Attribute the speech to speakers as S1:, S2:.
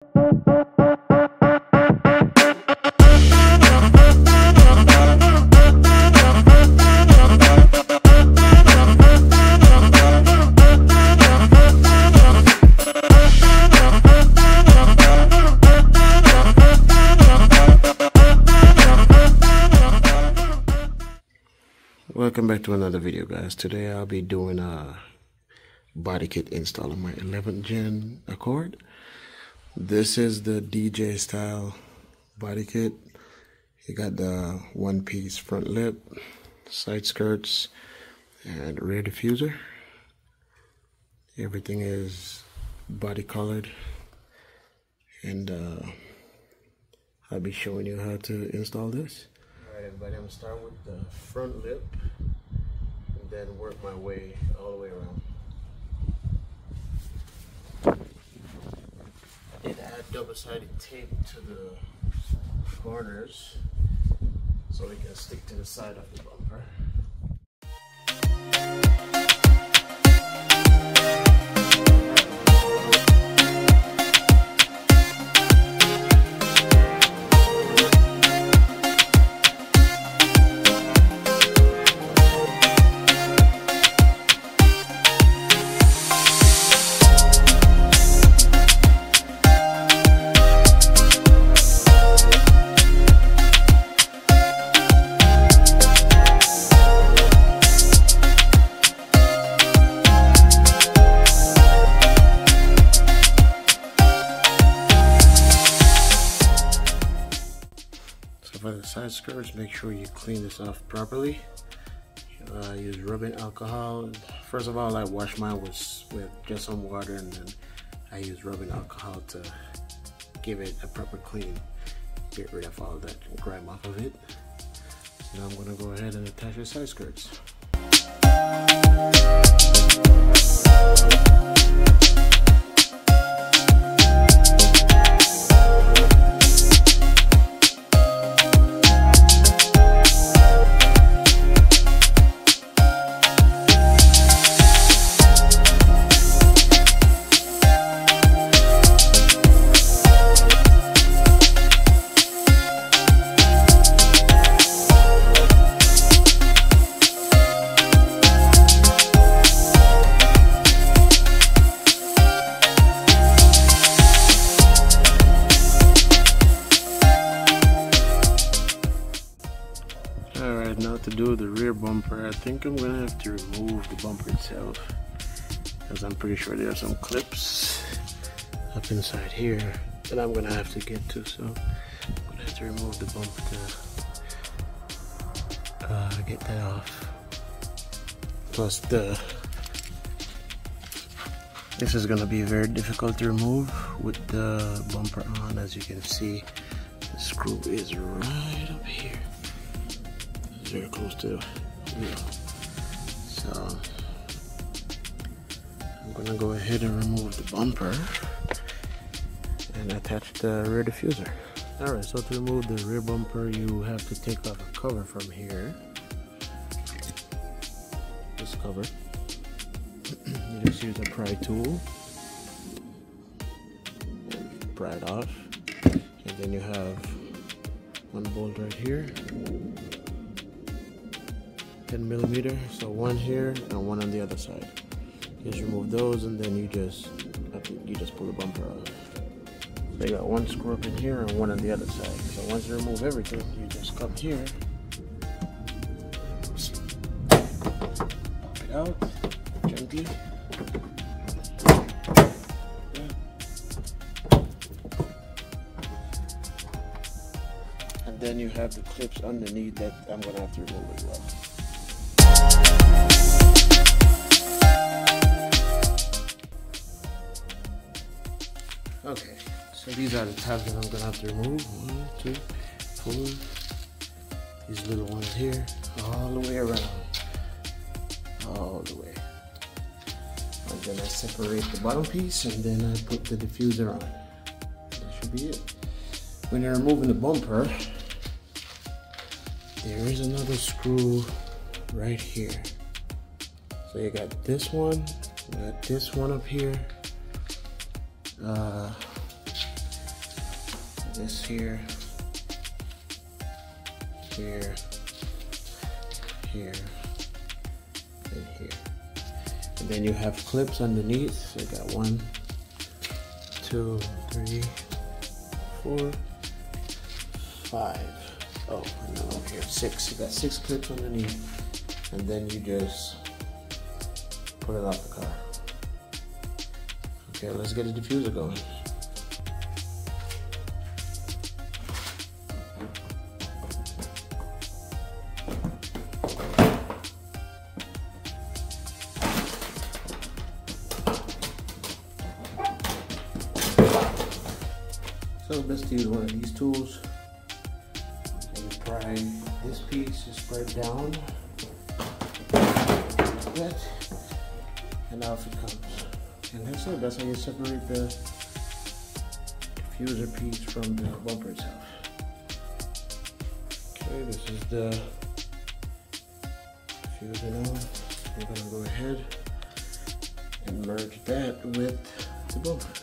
S1: Welcome back to another video, guys. Today I'll be doing a body kit install on my 11th gen Accord. This is the DJ style body kit. You got the one-piece front lip, side skirts, and rear diffuser. Everything is body colored, and I'll be showing you how to install this. Alright everybody, I'm going to start with the front lip and then work my way all the way around. I did add double-sided tape to the corners so it can stick to the side of the bumper. For the side skirts, make sure you clean this off properly. Use rubbing alcohol. First of all, I wash mine with just some water, and then I use rubbing alcohol to give it a proper clean. Get rid of all that grime off of it. Now I'm going to go ahead and attach the side skirts. Now to do the rear bumper, I think I'm gonna have to remove the bumper itself, because I'm pretty sure there are some clips up inside here that I'm gonna have to get to, so I'm gonna have to remove the bumper to get that off. Plus this is gonna be very difficult to remove with the bumper on. As you can see, the screw is right up here. Very close to the wheel. So I'm gonna go ahead and remove the bumper and attach the rear diffuser. Alright, so to remove the rear bumper, you have to take off a cover from here. This cover. You just use a pry tool and pry it off. And then you have one bolt right here. 10mm, so one here and one on the other side. Just remove those, and then you just pull the bumper off. So you got one screw up in here and one on the other side. So once you remove everything, you just come here, pop it out gently. And then you have the clips underneath that I'm gonna have to remove as well. Okay, so these are the tabs that I'm gonna have to remove. 1, 2, 4. These little ones here, all the way around, all the way. And then I separate the bottom piece, and then I put the diffuser on. That should be it. When you're removing the bumper, there is another screw right here. So you got this one, you got this one up here. this here, here, here, and here. And then you have clips underneath. So you got 1, 2, 3, 4, 5. Oh, no, over here, 6. You got 6 clips underneath. And then you just pull it off the car. Okay, let's get the diffuser going. So best to use one of these tools. And you pry this piece, just pry it down. Like that. And off it comes. And that's it. That's how you separate the diffuser piece from the bumper itself. Okay, this is the diffuser now. We're gonna go ahead and merge that with the bumper.